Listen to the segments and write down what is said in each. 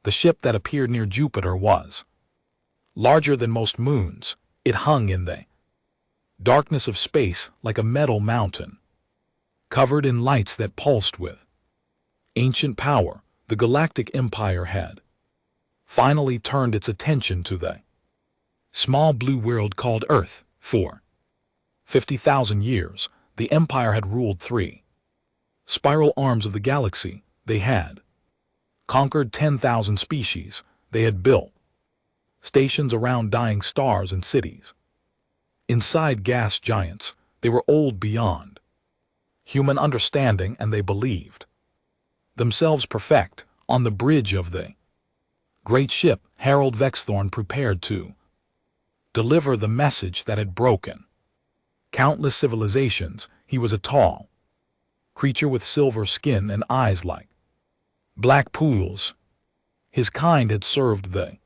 The ship that appeared near Jupiter was larger than most moons. It hung in the darkness of space like a metal mountain, covered in lights that pulsed with ancient power. The Galactic Empire had finally turned its attention to the small blue world called Earth. For 50,000 years, the Empire had ruled three spiral arms of the galaxy. They had conquered 10,000 species. They had built stations around dying stars and cities inside gas giants. They were old beyond human understanding, and they believed themselves perfect. On the bridge of the great ship, Harold Vexthorn prepared to deliver the message that had broken countless civilizations. He was a tall creature with silver skin and eyes like black pools. His kind had served the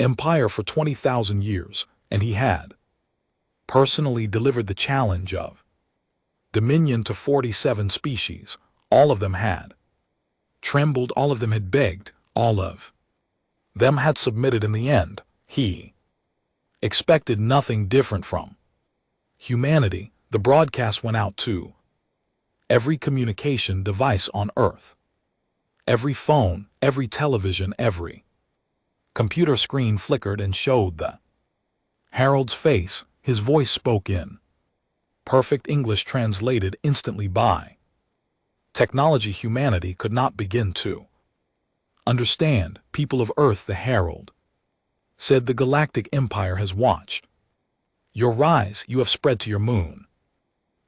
Empire for 20,000 years, and he had personally delivered the challenge of dominion to 47 species. All of them had trembled, all of them had begged, all of them had submitted. In the end, he expected nothing different from humanity. The broadcast went out to every communication device on Earth, every phone, every television, every computer screen flickered and showed the Harold's face. His voice spoke in perfect English, translated instantly by technology humanity could not begin to understand. People of Earth, the Herald said, the Galactic Empire has watched your rise. You have spread to your moon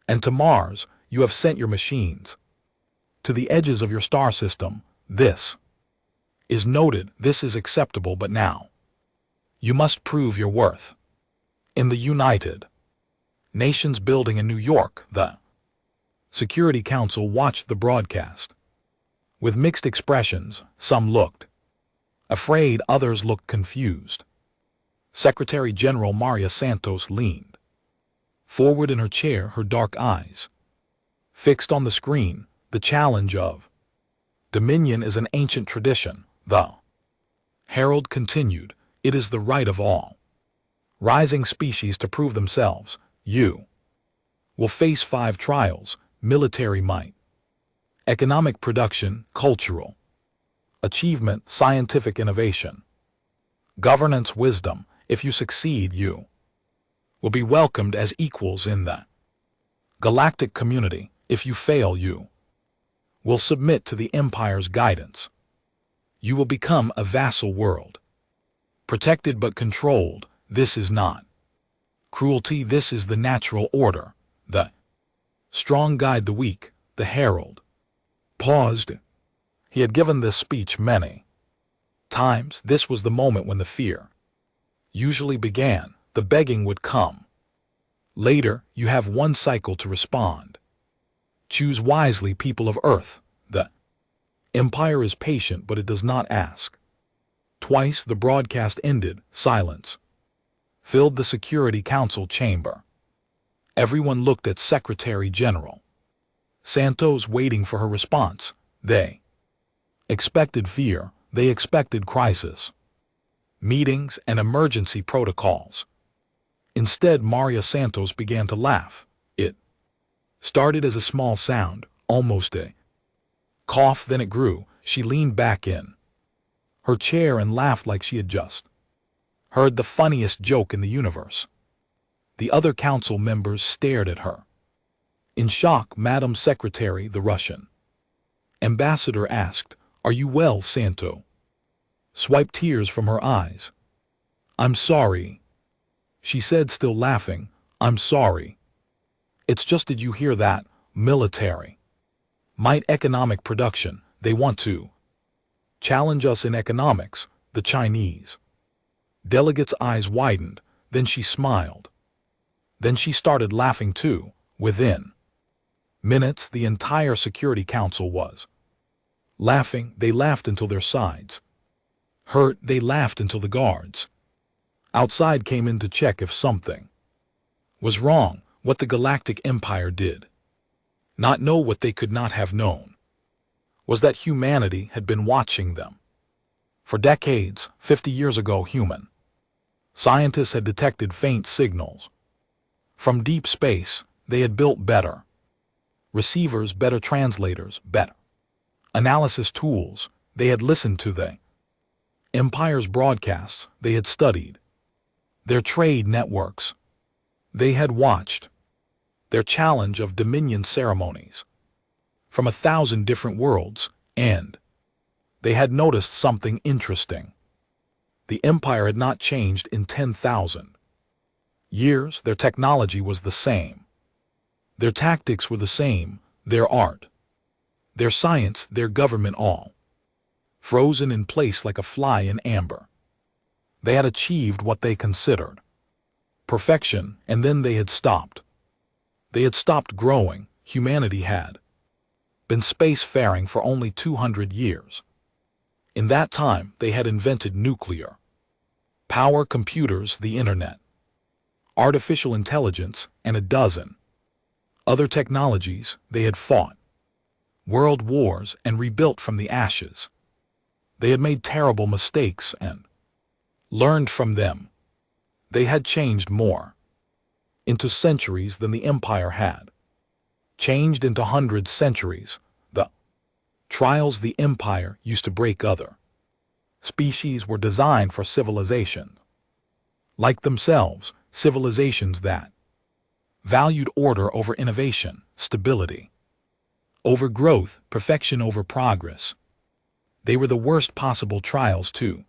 and to Mars. You have sent your machines to the edges of your star system. This is noted. This is acceptable, but now you must prove your worth. In the United Nations building in New York, the Security Council watched the broadcast with mixed expressions. Some looked afraid, others looked confused. Secretary General Maria Santos leaned forward in her chair, her dark eyes fixed on the screen. The challenge of dominion is an ancient tradition, the Herald continued. It is the right of all rising species to prove themselves. You will face 5 trials: military might, economic production, cultural achievement, scientific innovation, governance, wisdom. If you succeed, you will be welcomed as equals in the galactic community. If you fail, you will submit to the Empire's guidance. You will become a vassal world, protected but controlled. This is not cruelty. This is the natural order. The strong guide the weak. The Herald paused. He had given this speech many times. This was the moment when the fear usually began. The begging would come later. You have one cycle to respond. Choose wisely, people of Earth. The Empire is patient, but it does not ask twice. The broadcast ended. Silence filled the Security Council chamber. Everyone looked at Secretary General Santos, waiting for her response. They expected fear. They expected crisis meetings and emergency protocols. Instead, Maria Santos began to laugh. It started as a small sound, almost a cough, then it grew. She leaned back in her chair and laughed like she had just heard the funniest joke in the universe. The other council members stared at her in shock. Madam Secretary, the Russian ambassador asked, "Are you well?" Santo swiped tears from her eyes. "I'm sorry," she said, still laughing. "I'm sorry. It's just, did you hear that? Military might, economic production. They want to challenge us in economics." The Chinese delegate's eyes widened. Then she smiled. Then she started laughing too. Within minutes, the entire Security Council was laughing. They laughed until their sides hurt. They laughed until the guards outside came in to check if something was wrong. What the Galactic Empire did not know, what they could not have known, was that humanity had been watching them For decades, 50 years ago human scientists had detected faint signals. From deep space, they had built better receivers, better translators, better analysis tools. They had listened to the Empire's broadcasts. They had studied their trade networks. They had watched their challenge of dominion ceremonies from 1,000 different worlds, and they had noticed something interesting. The Empire had not changed in 10,000 years. Their technology was the same. Their tactics were the same, their art, their science, their government, all frozen in place like a fly in amber. They had achieved what they considered perfection, and then they had stopped. They had stopped growing. Humanity had been spacefaring for only 200 years. In that time, they had invented nuclear power, computers, the internet, artificial intelligence, and a dozen other technologies. They had fought world wars and rebuilt from the ashes. They had made terrible mistakes and learned from them. They had changed more into centuries than the Empire had changed into 100 centuries. The trials the Empire used to break other species were designed for civilization like themselves, civilizations that valued order over innovation, stability over growth, perfection over progress. They were the worst possible trials to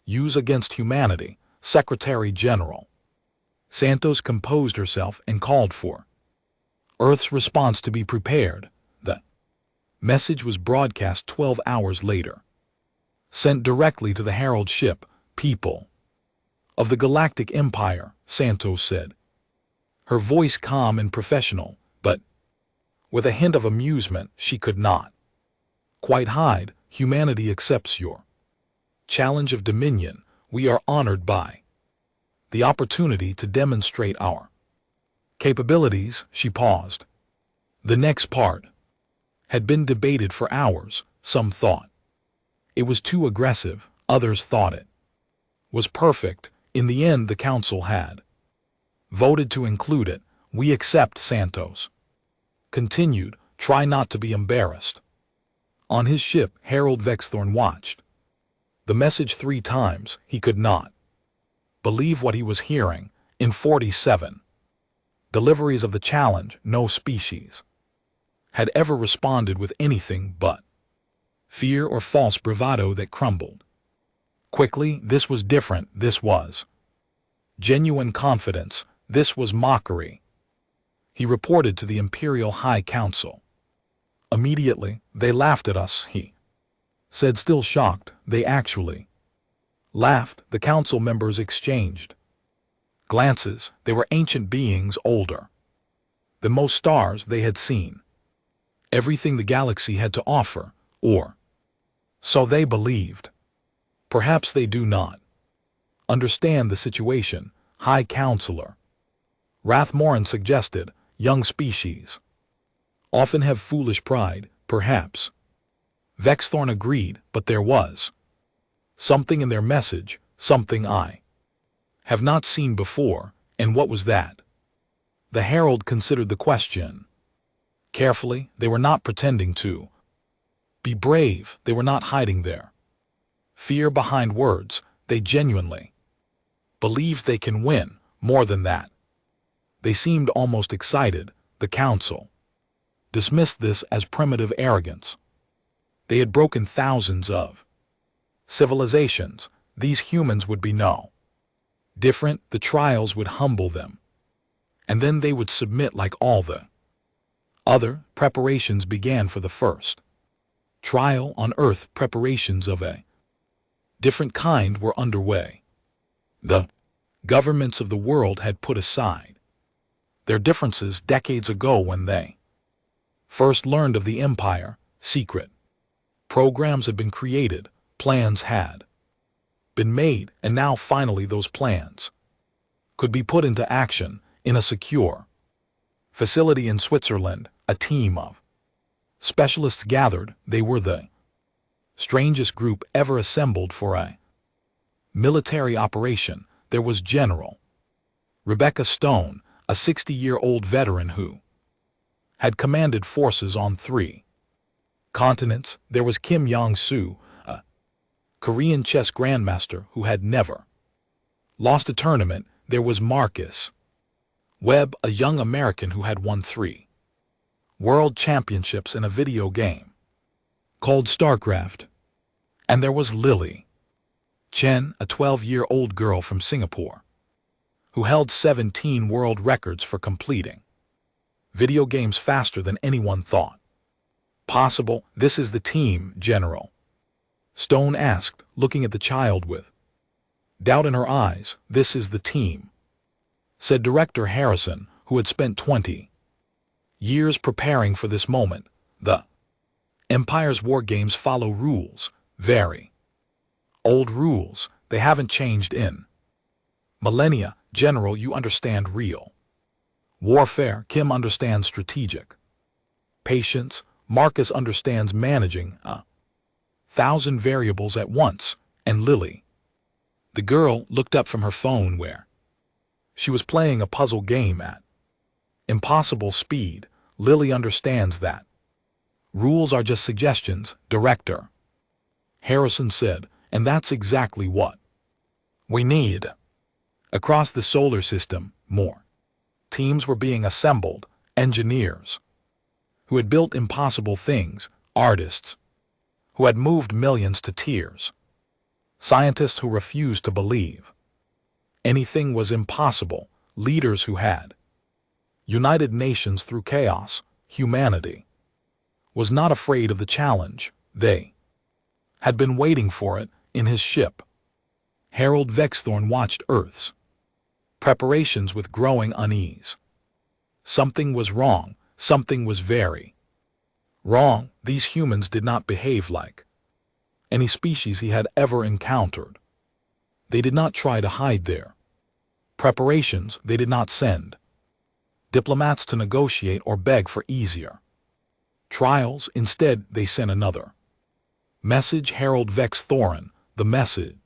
use against humanity. Secretary General Santos composed herself and called for Earth's response to be prepared. The message was broadcast 12 hours later, sent directly to the Herald ship. People of the Galactic Empire, Santos said, her voice calm and professional, but with a hint of amusement she could not quite hide. Humanity accepts your challenge of dominion. We are honored by the opportunity to demonstrate our capabilities. She paused. The next part had been debated for hours. Some thought it was too aggressive, others thought it was perfect. In the end, the council had voted to include it. We accept, Santos continued. Try not to be embarrassed. On his ship, Harold Vexthorn watched the message 3 times. He could not believe what he was hearing. In 47 deliveries of the challenge, no species had ever responded with anything but fear or false bravado that crumbled quickly. This was different. This was genuine confidence. This was mockery. He reported to the Imperial High Council. Immediately, they laughed at us, he said, still shocked. They actually laughed. The council members exchanged glances. They were ancient beings, older than most stars they had seen. Everything the galaxy had to offer, or so they believed. Perhaps they do not understand the situation, High Counselor Rathmoran suggested. Young species often have foolish pride, perhaps. Vexthorn agreed, but there was something in their message, something I have not seen before. And what was that? The Herald considered the question carefully. They were not pretending to be brave. They were not hiding their fear behind words. They genuinely believed they can win. More than that, they seemed almost excited. The council dismissed this as primitive arrogance. They had broken thousands of civilizations. These humans would be no different. The trials would humble them, and then they would submit like all the other. Preparations began for the first trial on Earth. Preparations of a different kind were underway. The governments of the world had put aside their differences decades ago when they first learned of the Empire. Secret programs had been created, plans had been made, and now finally those plans could be put into action in a secure facility in Switzerland. A team of specialists gathered. They were the strangest group ever assembled for a military operation. There was General Rebecca Stone, a 60-year-old veteran who had commanded forces on 3 continents. There was Kim Yong-soo, a Korean chess grandmaster who had never lost a tournament. There was Marcus Webb, a young American who had won 3 world championships in a video game called StarCraft. And there was Lily Chen, a 12-year-old girl from Singapore, who held 17 world records for completing video games faster than anyone thought possible. "This is the team, General?" Stone asked, looking at the child with doubt in her eyes. "This is the team," said Director Harrison, who had spent 20 years preparing for this moment. The Empire's war games follow rules, very old rules. They haven't changed in millennia. General, you understand real warfare. Kim understands strategic patience. Marcus understands managing 1,000 variables at once. And Lily, the girl, looked up from her phone where she was playing a puzzle game at impossible speed. Lily understands that rules are just suggestions, Director Harrison said, and that's exactly what we need. Across the solar system, more teams were being assembled, engineers who had built impossible things, artists who had moved millions to tears, scientists who refused to believe anything was impossible, leaders who had united nations through chaos. Humanity was not afraid of the challenge. They had been waiting for it. In his ship, Harold Vexthorn watched Earth's preparations with growing unease. Something was wrong. Something was very wrong. These humans did not behave like any species he had ever encountered. They did not try to hide their preparations. They did not send diplomats to negotiate or beg for easier trials. Instead, they sent another message. Harold Vexthorn, the message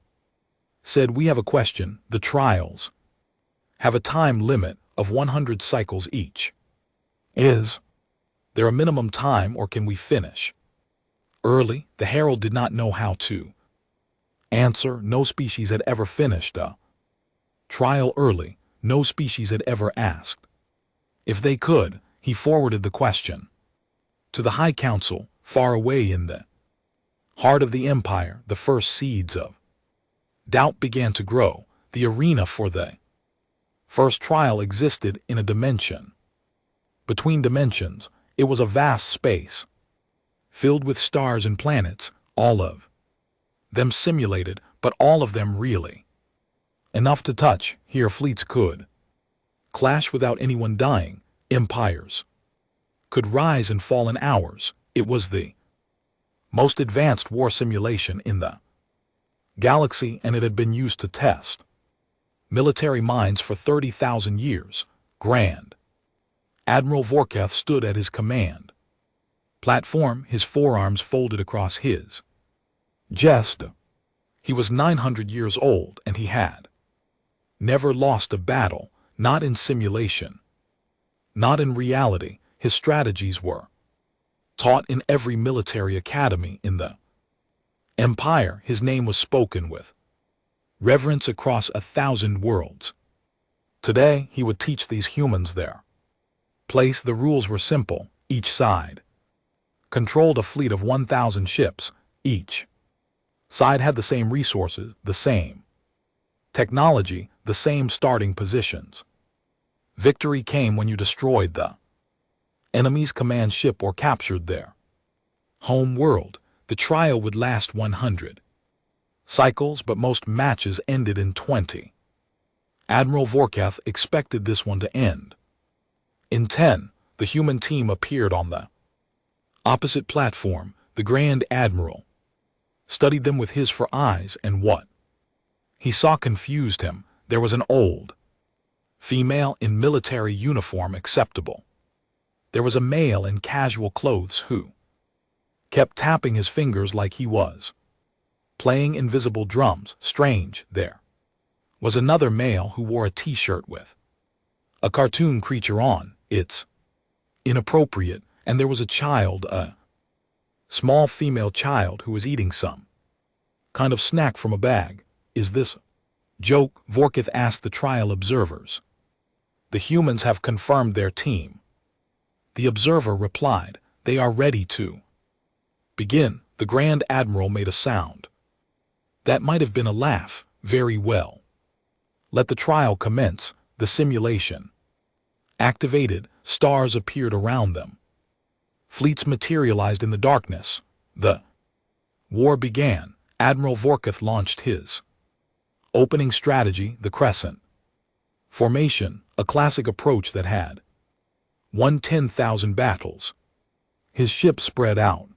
said, "We have a question. The trials have a time limit of 100 cycles each. Is there a minimum time, or can we finish early?" The Herald did not know how to answer. No species had ever finished a trial early. No species had ever asked if they could. He forwarded the question to the High Council, far away in the heart of the Empire. The first seeds of doubt began to grow. The arena for the first trial existed in a dimension between dimensions. It was a vast space filled with stars and planets, all of them simulated, but all of them really enough to touch. Here fleets could clash without anyone dying. Empires could rise and fall in hours. It was the most advanced war simulation in the galaxy, and it had been used to test military minds for 30,000 years. Grand Admiral Vorkath stood at his command platform, his forearms folded across his chest. He was 900 years old, and he had never lost a battle, not in simulation, not in reality. His strategies were taught in every military academy in the Empire. His name was spoken with reverence across 1,000 worlds. Today, he would teach these humans their place. The rules were simple. Each side controlled a fleet of 1,000 ships. Each side had the same resources, the same technology, the same starting positions. Victory came when you destroyed the enemy's command ship or captured their home world. The trial would last 100 cycles, but most matches ended in 20. Admiral Vorkath expected this one to end in 10. The human team appeared on the opposite platform. The Grand Admiral studied them with his for eyes, and what he saw confused him. There was an old female in military uniform acceptable. There was a male in casual clothes who kept tapping his fingers like he was playing invisible drums. Strange, there was another male who wore a t-shirt with a cartoon creature on. It's inappropriate, and there was a child, a small female child who was eating some kind of snack from a bag. Is this a joke? Vorkith asked the trial observers. The humans have confirmed their team. The observer replied, they are ready to begin. The Grand Admiral made a sound. That might have been a laugh. Very well. Let the trial commence. The simulation activated. Stars appeared around them. Fleets materialized in the darkness. The war began. Admiral Vorkith launched his opening strategy, the Crescent formation, a classic approach that had won 10,000 battles. His ship spread out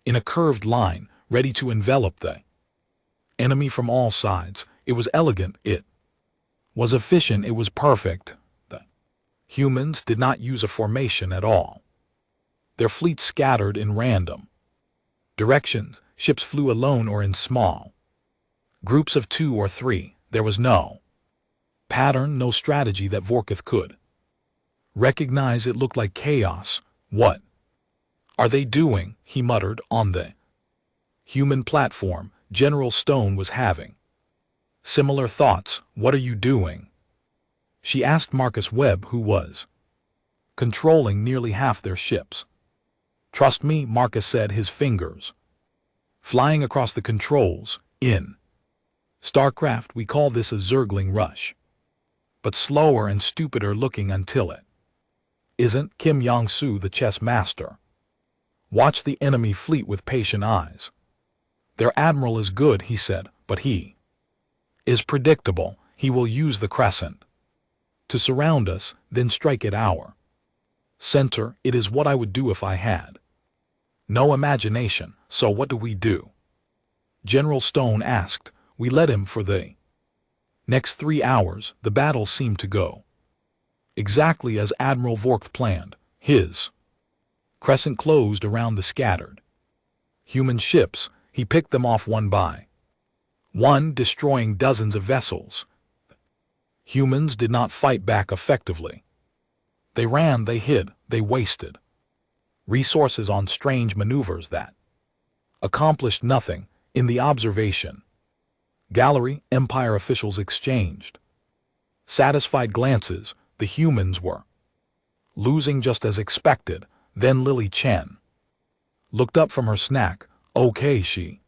in a curved line, ready to envelop the enemy from all sides. It was elegant, it was efficient, it was perfect. The humans did not use a formation at all. Their fleet scattered in random directions. Ships flew alone or in small groups of 2 or 3. There was no pattern, no strategy that Vorkith could recognize. It looked like chaos. What are they doing? He muttered. On the human platform, General Stone was having similar thoughts. What are you doing? She asked Marcus Webb, who was controlling nearly half their ships. Trust me, Marcus said, his fingers flying across the controls. In StarCraft, we call this a Zergling rush. But slower and stupider looking until it isn't. Kim Yong-su, the chess master, watched the enemy fleet with patient eyes. Their admiral is good, he said, but he is predictable. He will use the Crescent to surround us, then strike at our center. It is what I would do if I had no imagination. So what do we do? General Stone asked. We let him for the next 3 hours. The battle seemed to go exactly as Admiral Vorkith planned. His crescent closed around the scattered human ships. He picked them off one by one, destroying dozens of vessels. Humans did not fight back effectively. They ran, they hid, they wasted resources on strange maneuvers that accomplished nothing. In the observation gallery, Empire officials exchanged satisfied glances. The humans were losing just as expected. Then Lily Chen looked up from her snack. Okay, she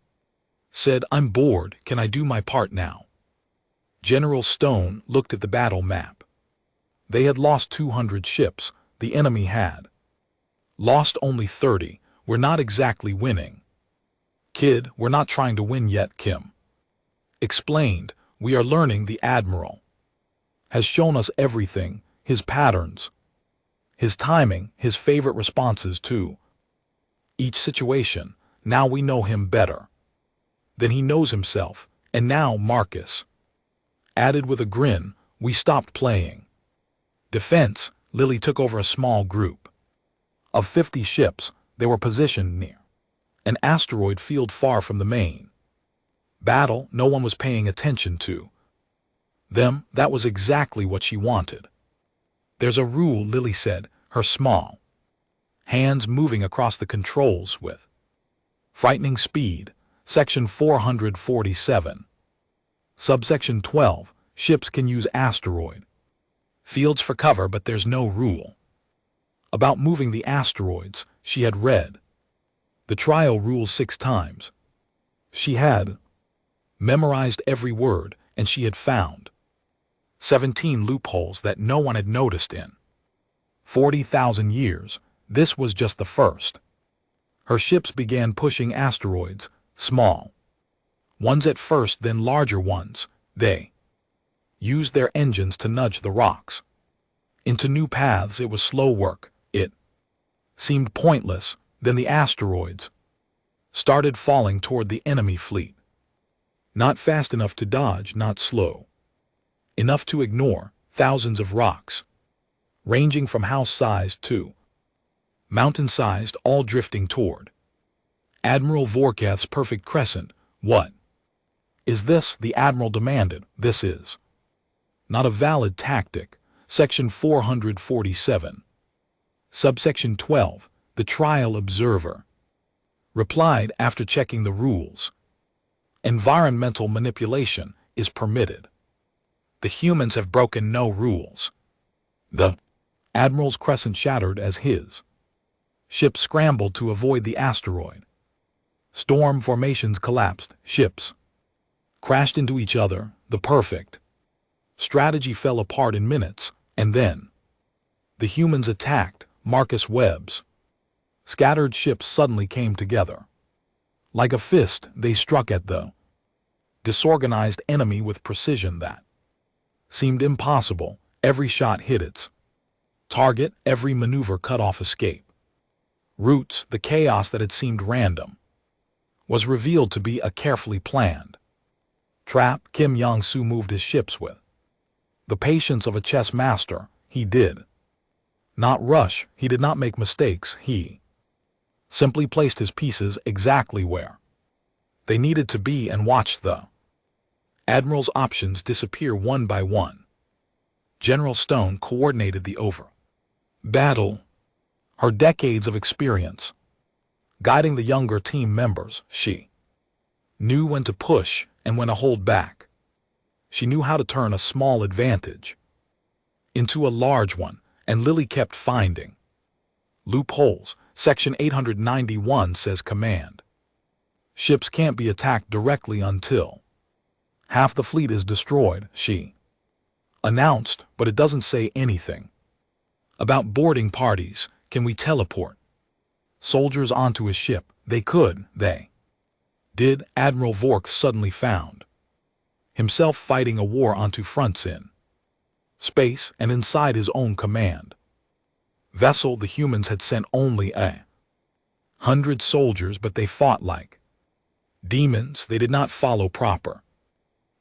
said, I'm bored. Can I do my part now? General Stone looked at the battle map. They had lost 200 ships. The enemy had lost only 30. We're not exactly winning. Kid, we're not trying to win yet, Kim explained. We are learning. The Admiral has shown us everything, his patterns, his timing, his favorite responses to each situation. Now we know him better than he knows himself. And now, Marcus added with a grin, we stopped playing defense. Lily took over a small group of 50 ships. They were positioned near an asteroid field far from the main battle. No one was paying attention to them. That was exactly what she wanted. There's a rule, Lily said, her small hands moving across the controls with frightening speed. Section 447. Subsection 12. Ships can use asteroid fields for cover, but there's no rule about moving the asteroids. She had read the trial rules 6 times. She had memorized every word, and she had found 17 loopholes that no one had noticed in 40,000 years. This was just the first. Her ships began pushing asteroids, small ones at first, then larger ones. They used their engines to nudge the rocks into new paths. It was slow work. It seemed pointless. Then the asteroids started falling toward the enemy fleet. Not fast enough to dodge, not slow enough to ignore. Thousands of rocks, ranging from house-sized to mountain-sized, all drifting toward Admiral Vorkath's perfect crescent. What is this? The Admiral demanded. This is not a valid tactic. Section 447. Subsection 12. The trial observer replied after checking the rules. Environmental manipulation is permitted. The humans have broken no rules. The Admiral's crescent shattered as his ship scrambled to avoid the asteroid. Storm formations collapsed. Ships crashed into each other. The perfect strategy fell apart in minutes, and then the humans attacked. Marcus Webb's scattered ships suddenly came together. Like a fist, they struck at the disorganized enemy with precision that seemed impossible. Every shot hit its target, every maneuver cut off escape routes. The chaos that had seemed random was revealed to be a carefully planned trap. Kim Yong-soo moved his ships with the patience of a chess master. He did not rush. He did not make mistakes. He simply placed his pieces exactly where they needed to be and watched the Admiral's options disappear one by one. General Stone coordinated the battle. Her decades of experience guiding the younger team members, she knew when to push and when to hold back. She knew how to turn a small advantage into a large one, and Lily kept finding loopholes. Section 891 says command ships can't be attacked directly until half the fleet is destroyed, she announced, but it doesn't say anything about boarding parties. Can we teleport soldiers onto his ship? They could. They did. Admiral Vork suddenly found himself fighting a war on two fronts, in space and inside his own command vessel. The humans had sent only 100 soldiers, but they fought like demons. They did not follow proper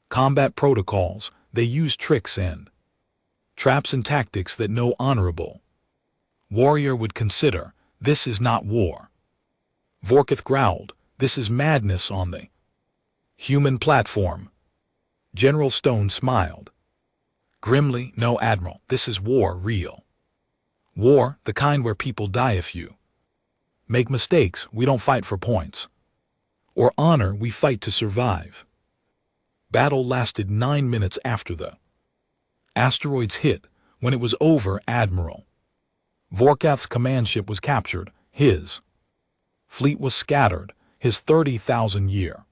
combat protocols. They used tricks and traps and tactics that no honorable warrior would consider. This is not war. Vorkath growled. This is madness on the human platform. General Stone smiled grimly. No, Admiral, this is war. Real war, the kind where people die if you make mistakes. We don't fight for points or honor. We fight to survive. Battle lasted 9 minutes after the asteroids hit. When it was over, Admiral Vorkath's command ship was captured. His fleet was scattered. His 30,000-year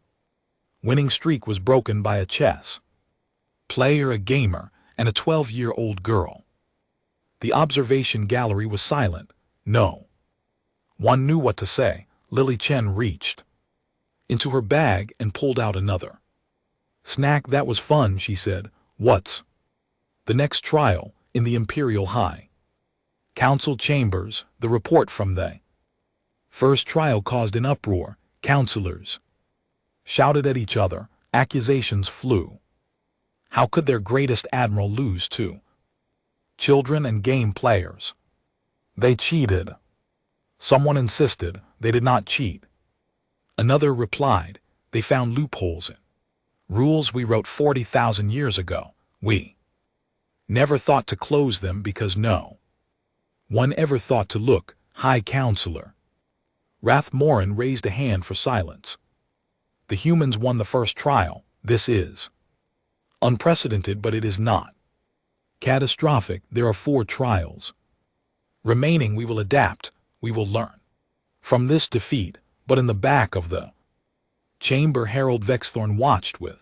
winning streak was broken by a chess player, a gamer, and a 12-year-old girl. The observation gallery was silent. No one knew what to say. Lily Chen reached into her bag and pulled out another snack. That was fun, she said. What's the next trial? In the Imperial High Council chambers, the report from the first trial caused an uproar. Counselors shouted at each other. Accusations flew. How could their greatest admiral lose to children and game players? They cheated. Someone insisted they did not cheat. Another replied, they found loopholes in rules we wrote 40,000 years ago. We never thought to close them because no one ever thought to look. High Counselor Rathmorin raised a hand for silence. The humans won the first trial. This is unprecedented, but it is not catastrophic. There are 4 trials remaining. We will adapt. We will learn from this defeat. But in the back of the chamber, Harold Vexthorn watched with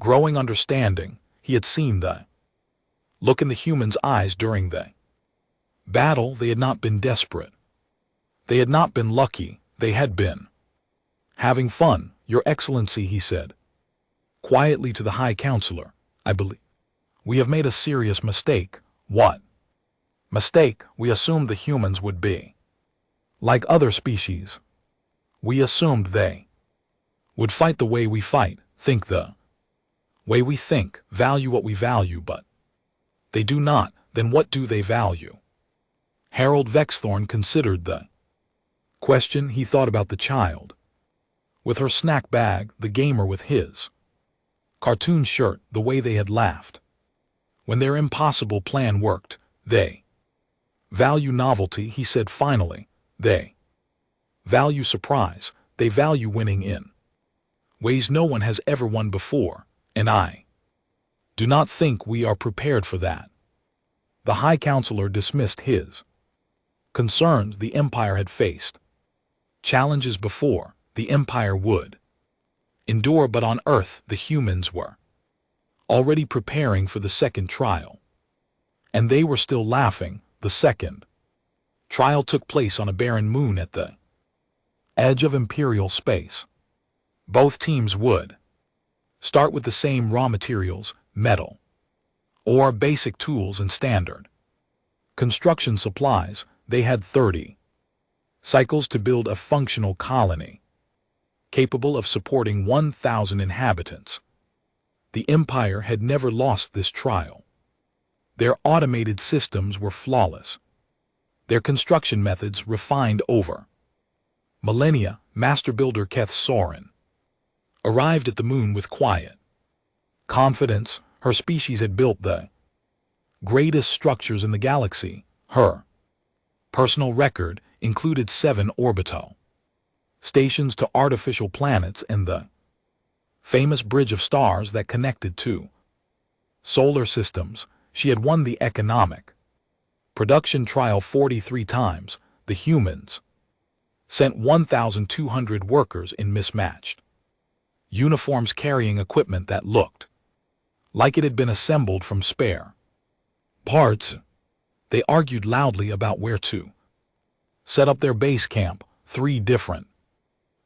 growing understanding. He had seen the look in the humans' eyes during the battle. They had not been desperate. They had not been lucky. They had been having fun. Your Excellency, he said quietly to the High Counselor, I believe we have made a serious mistake. What mistake? We assumed the humans would be like other species. We assumed they would fight the way we fight, think the way we think, value what we value, but they do not. Then what do they value? Harold Vexthorn considered the Question, he thought about the child. With her snack bag, the gamer with his cartoon shirt, the way they had laughed. When their impossible plan worked, they value novelty, he said finally. They value surprise. They value winning in ways no one has ever won before, and I do not think we are prepared for that. The High Counselor dismissed his concerns. The Empire had faced challenges before. The Empire would endure, but on Earth the humans were already preparing for the second trial. And they were still laughing. The second trial took place on a barren moon at the edge of Imperial space. Both teams would start with the same raw materials, metal, ore, basic tools, and standard construction supplies. They had 30 cycles to build a functional colony capable of supporting 1,000 inhabitants. The Empire had never lost this trial. Their automated systems were flawless. Their construction methods refined over millennia. Master Builder Keth Soren arrived at the moon with quiet confidence. Her species had built the greatest structures in the galaxy. Her personal record included 7 orbital stations to artificial planets and the famous bridge of stars that connected two solar systems. She had won the economic production trial 43 times. The humans sent 1,200 workers in mismatched uniforms carrying equipment that looked like it had been assembled from spare parts. They argued loudly about where to set up their base camp. 3 different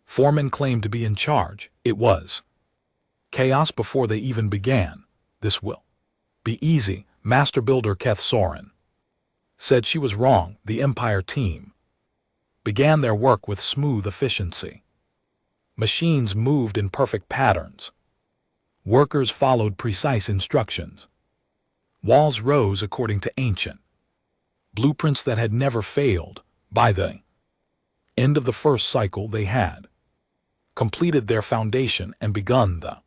foremen claimed to be in charge. It was chaos before they even began. This will be easy, Master Builder Keth Soren said. She was wrong. The Empire team began their work with smooth efficiency. Machines moved in perfect patterns. Workers followed precise instructions. Walls rose according to ancient blueprints that had never failed. By the end of the first cycle, they had completed their foundation and begun the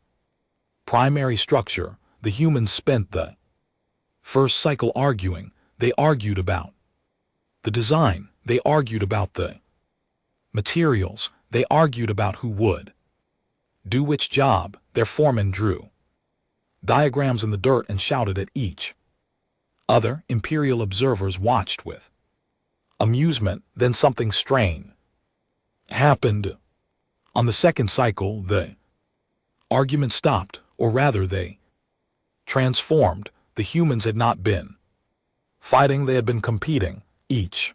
primary structure. The humans spent the first cycle arguing. They argued about the design. They argued about the materials. They argued about who would do which job. Their foreman drew diagrams in the dirt and shouted at each other. Imperial observers watched with amusement. Then something strange happened. On the second cycle, the argument stopped, or rather they transformed. The humans had not been fighting, they had been competing. Each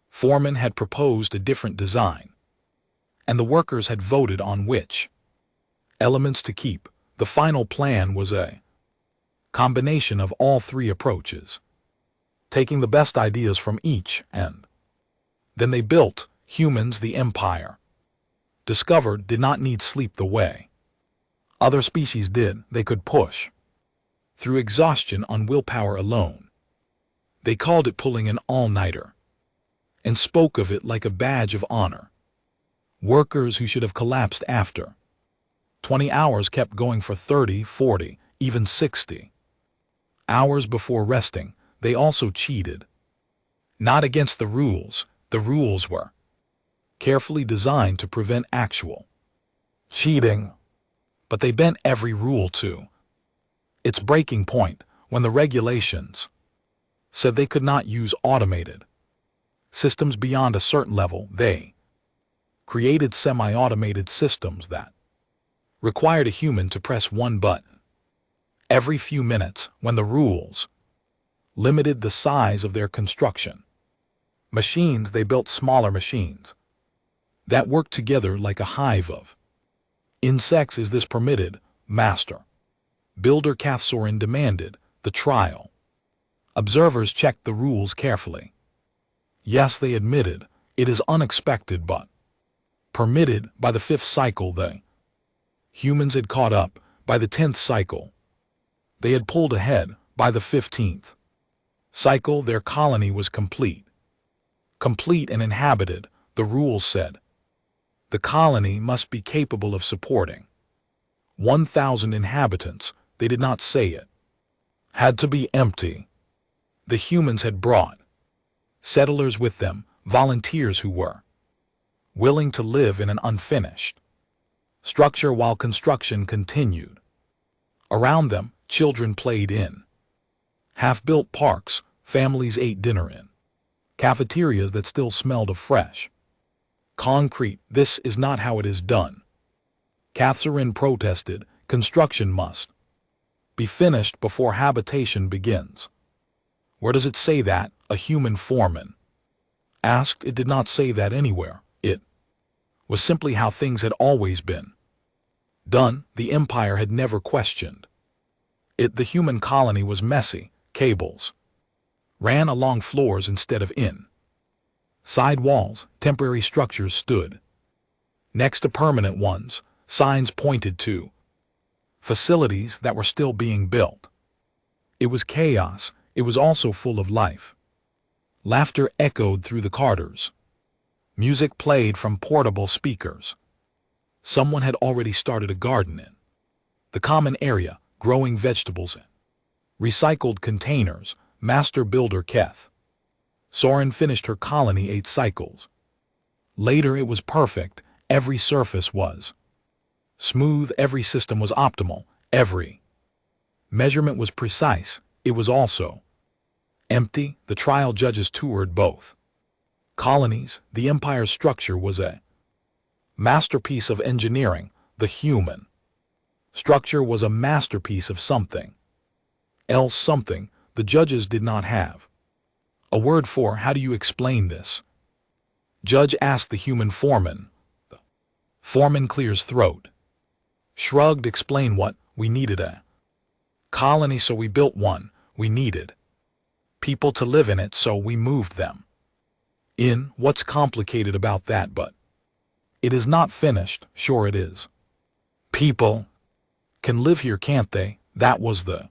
foreman had proposed a different design, and the workers had voted on which elements to keep. The final plan was a combination of all 3 approaches, taking the best ideas from each, and then they built. Humans, the Empire discovered, did not need sleep the way other species did. They could push through exhaustion on willpower alone. They called it pulling an all-nighter and spoke of it like a badge of honor. Workers who should have collapsed after 20 hours kept going for 30, 40, even 60 hours before resting. They also cheated. Not against the rules. The rules were carefully designed to prevent actual cheating, but they bent every rule to its breaking point. When the regulations said they could not use automated systems beyond a certain level, they created semi-automated systems that required a human to press one button every few minutes. When the rules limited the size of their construction machines, they built smaller machines that worked together like a hive of insects. Is this permitted, Master Builder Keth Soren demanded. The trial observers checked the rules carefully. Yes, they admitted, it is unexpected but permitted. By the 5th cycle, the humans had caught up. By the 10th cycle, they had pulled ahead. By the 15th cycle, their colony was complete and inhabited. The rules said the colony must be capable of supporting 1,000 inhabitants. They did not say it. Had to be empty. The humans had brought settlers with them, volunteers who were willing to live in an unfinished structure while construction continued. Around them, children played in half-built parks, families ate dinner in cafeterias that still smelled of fresh concrete. This is not how it is done. Catherine protested. Construction must be finished before habitation begins. Where does it say that? A human foreman asked. It did not say that anywhere. It was simply how things had always been done. The empire had never questioned it. The human colony was messy. Cables ran along floors instead of in side walls. Temporary structures stood next to permanent ones. Signs pointed to facilities that were still being built. It was chaos. It was also full of life. Laughter echoed through the corridors. Music played from portable speakers. Someone had already started a garden in the common area, growing vegetables in recycled containers. Master builder Keth Soren finished her colony 8 cycles. Later it was perfect. Every surface was smooth. Every system was optimal. Every measurement was precise. It was also empty. The trial judges toured both colonies. The empire's structure was a masterpiece of engineering. The human structure was a masterpiece of something else, something the judges did not have a word for. How do you explain this? Judge asked the human foreman. The foreman clears throat. Shrugged. Explain what? We needed a colony, so we built one. We needed people to live in it, so we moved them in. What's complicated about that? But it is not finished. Sure it is. People can live here, can't they? That was the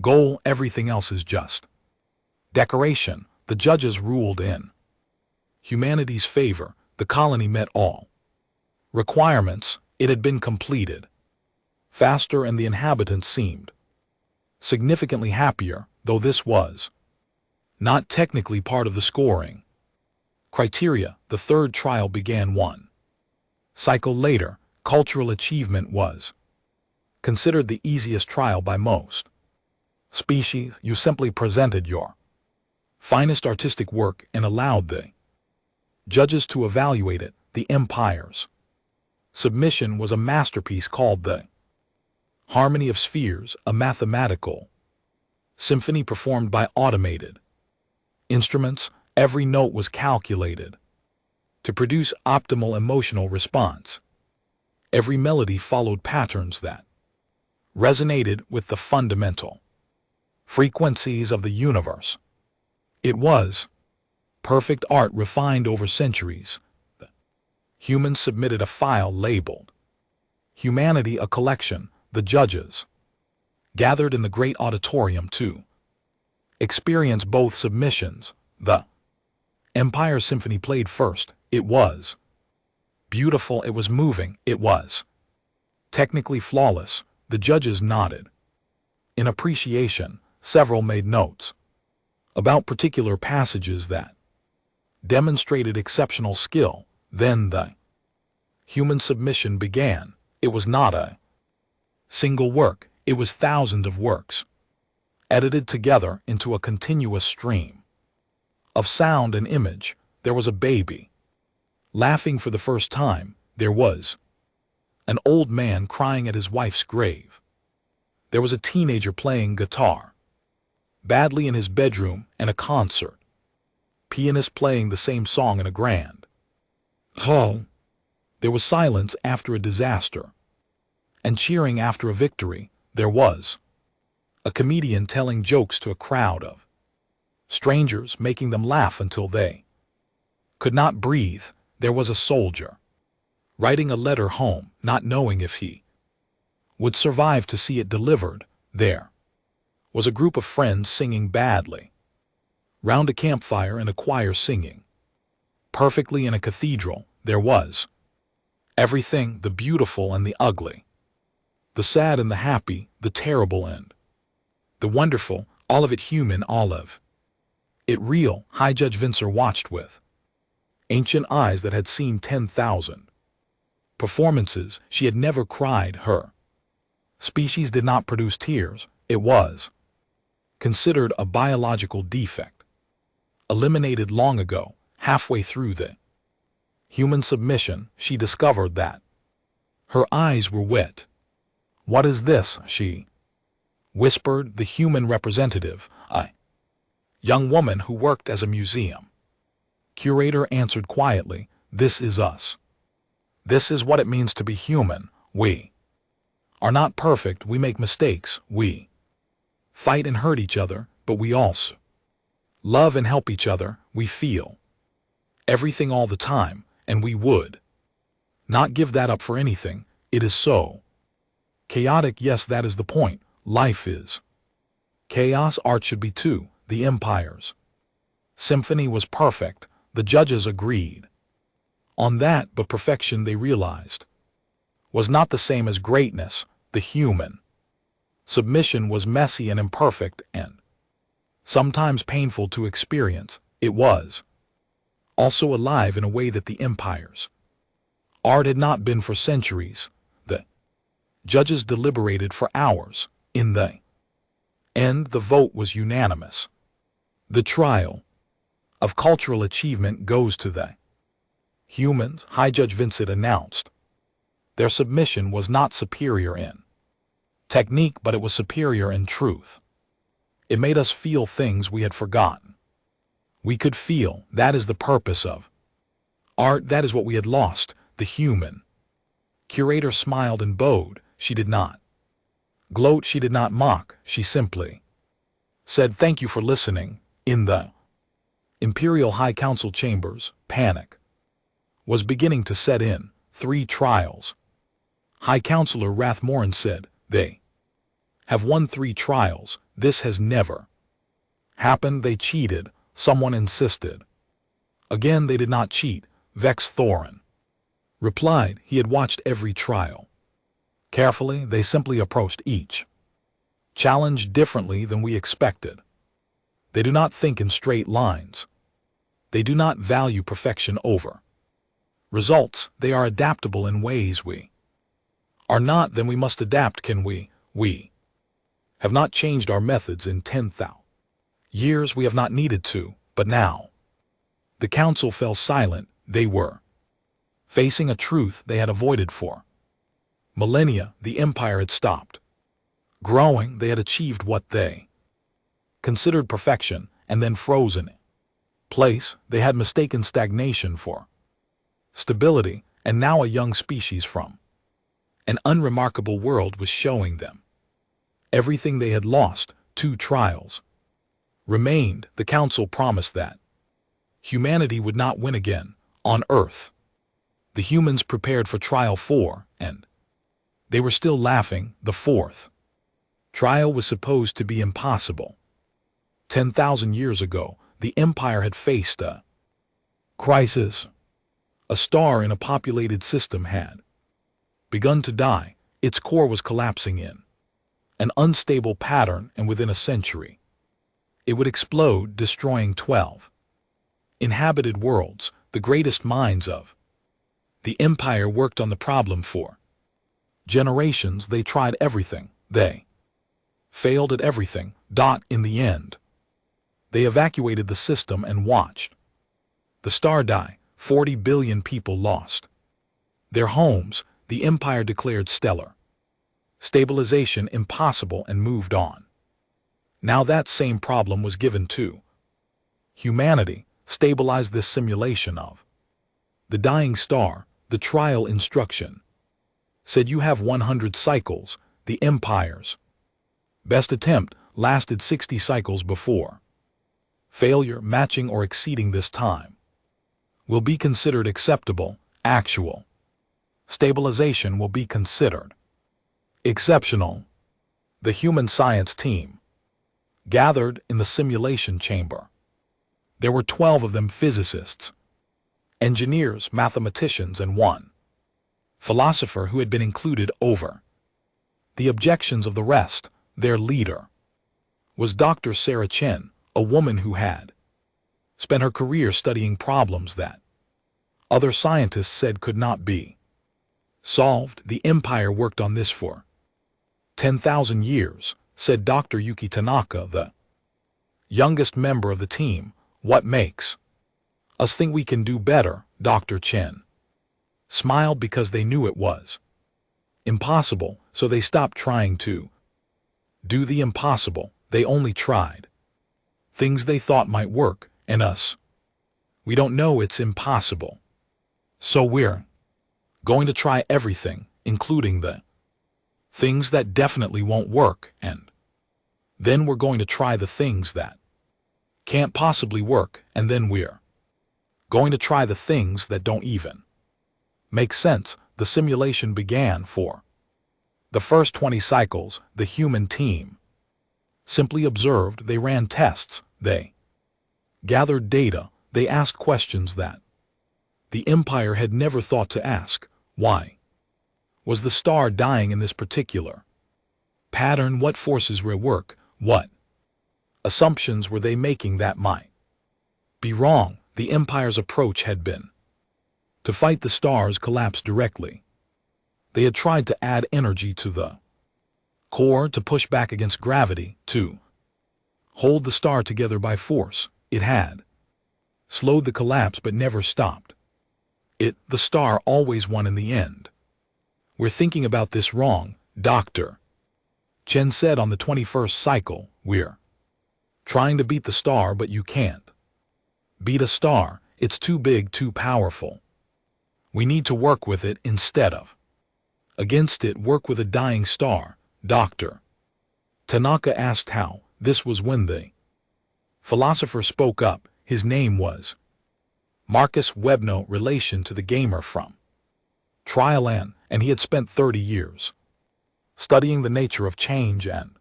goal. Everything else is just decoration. The judges ruled in humanity's favor. The colony met all requirements. It had been completed faster, and the inhabitants seemed significantly happier, though this was not technically part of the scoring criteria. The third trial began 1 cycle later. Cultural achievement was considered the easiest trial by most species. You simply presented your finest artistic work and allowed the judges to evaluate it. The empire's submission was a masterpiece called the Harmony of Spheres, a mathematical symphony performed by automated instruments. Every note was calculated to produce optimal emotional response. Every melody followed patterns that resonated with the fundamental frequencies of the universe. It was perfect art refined over centuries. The humans submitted a file labeled Humanity, a collection. The judges gathered in the great auditorium to experience both submissions. The Empire Symphony played first. It was beautiful. It was moving. It was technically flawless. The judges nodded in appreciation. Several made notes about particular passages that demonstrated exceptional skill. Then the human submission began. It was not a single work. It was thousands of works edited together into a continuous stream of sound and image. There was a baby laughing for the first time. There was an old man crying at his wife's grave. There was a teenager playing guitar badly in his bedroom, and a concert pianist playing the same song in a grand hall. There was silence after a disaster and cheering after a victory. There was a comedian telling jokes to a crowd of strangers, making them laugh until they could not breathe. There was a soldier writing a letter home, not knowing if he would survive to see it delivered. There was a group of friends singing badly round a campfire, and a choir singing Perfectly in a cathedral, there was everything, the beautiful and the ugly, the sad and the happy, the terrible and the wonderful, all of it human, all of it real. High Judge Vincer watched with ancient eyes that had seen 10,000 performances. She had never cried. Her species did not produce tears. It was considered a biological defect, eliminated long ago. Halfway through the human submission, she discovered that her eyes were wet. "What is this?" she whispered. The human representative, a young woman who worked as a museum curator, answered quietly, "This is us. This is what it means to be human. We are not perfect. We make mistakes. We fight and hurt each other, but we also love and help each other. We feel everything all the time, and we would not give that up for anything. It is so chaotic." Yes, that is the point. Life is chaos. Art should be too. The Empire's symphony was perfect. The judges agreed on that, but perfection, they realized, was not the same as greatness. The human submission was messy and imperfect and sometimes painful to experience. It was also alive in a way that the Empire's art had not been for centuries. The judges deliberated for hours. In the end, the vote was unanimous. The trial of cultural achievement goes to the humans. High Judge Vincent announced. Their submission was not superior in technique, but it was superior in truth. It made us feel things we had forgotten. We could feel. That is the purpose of art. That is what we had lost. The human curator smiled and bowed. She did not gloat. She did not mock. She simply said, "Thank you for listening." In the Imperial High Council chambers, panic was beginning to set in. 3 trials. High Counselor Rathmoran said, "They have won 3 trials. This has never happened. They cheated." Someone insisted. Again, they did not cheat. Vex Thorin replied. He had watched every trial carefully. They simply approached each challenge differently than we expected. They do not think in straight lines. They do not value perfection over results. They are adaptable in ways we are not. Then we must adapt. Can we? We have not changed our methods in 10,000 years. We have not needed to, but now. The council fell silent. They were facing a truth they had avoided for millennia. The Empire had stopped growing. They had achieved what they considered perfection and then frozen in place. They had mistaken stagnation for stability, and now a young species from an unremarkable world was showing them everything they had lost. 2 trials remained. The council promised that humanity would not win again on Earth. The humans prepared for trial 4, and they were still laughing. The 4th trial was supposed to be impossible. 10,000 years ago, the Empire had faced a crisis. A star in a populated system had begun to die. Its core was collapsing in an unstable pattern, and within a century, it would explode, destroying 12 inhabited worlds. The greatest minds of the Empire worked on the problem for generations. They tried everything. They failed at everything. In the end, they evacuated the system and watched the star die. 40 billion people lost their homes. The Empire declared stellar stabilization impossible and moved on. Now that same problem was given to humanity. Stabilize this simulation of the dying star. The trial instruction said you have 100 cycles. The Empire's best attempt lasted 60 cycles before failure. Matching or exceeding this time will be considered acceptable. Actual stabilization will be considered exceptional. The human science team gathered in the simulation chamber. There were 12 of them, physicists, engineers, mathematicians, and one philosopher who had been included over the objections of the rest. Their leader was Dr. Sarah Chen, a woman who had spent her career studying problems that other scientists said could not be solved. The empire worked on this for 10,000 years, said Dr. Yuki Tanaka, the youngest member of the team. What makes us think we can do better? Dr. Chen smiled because they knew it was impossible, so they stopped trying to do the impossible. They only tried things they thought might work, and we don't know it's impossible. So we're going to try everything, including the things that definitely won't work, and then we're going to try the things that can't possibly work, and then we're going to try the things that don't even make sense. The simulation began. For the first 20 cycles, the human team simply observed. They ran tests, they gathered data, they asked questions that the Empire had never thought to ask. Why was the star dying in this particular pattern? What forces were at work? What assumptions were they making that might be wrong? The Empire's approach had been to fight the star's collapse directly. They had tried to add energy to the core, to push back against gravity, to hold the star together by force. It had slowed the collapse but never stopped it. The star always won in the end. We're thinking about this wrong, Dr. Chen said. On the 21st cycle, we're trying to beat the star, but you can't beat a star. It's too big, too powerful. We need to work with it instead of against it. Work with a dying star. Dr. Tanaka asked how. This was when the philosopher spoke up. His name was Marcus Webb, no relation to the gamer from Trial N, and he had spent 30 years studying the nature of change and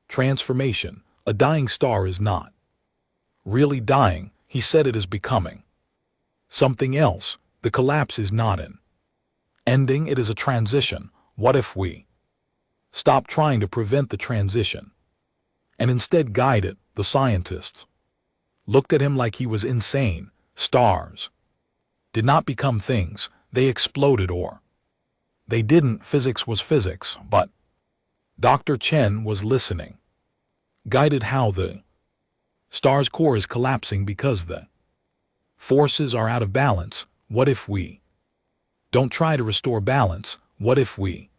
transformation. A dying star is not really dying, he said. It is becoming something else. The collapse is not an ending, it is a transition. What if we stop trying to prevent the transition and instead guide it? The scientists looked at him like he was insane. Stars did not become things, they exploded, or they didn't. Physics was physics, but Dr. Chen was listening. Guided how the star's core is collapsing because the forces are out of balance. What if we don't try to restore balance? What if we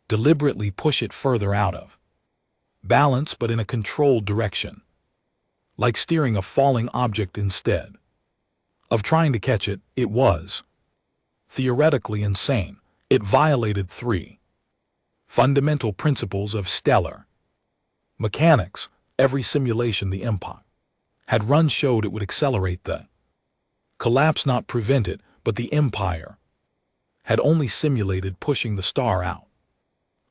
deliberately push it further out of balance, but in a controlled direction, like steering a falling object instead of trying to catch it? It was theoretically insane. It violated 3 fundamental principles of stellar mechanics. Every simulation the Empire had run showed it would accelerate the collapse, not prevent it. But the Empire had only simulated pushing the star out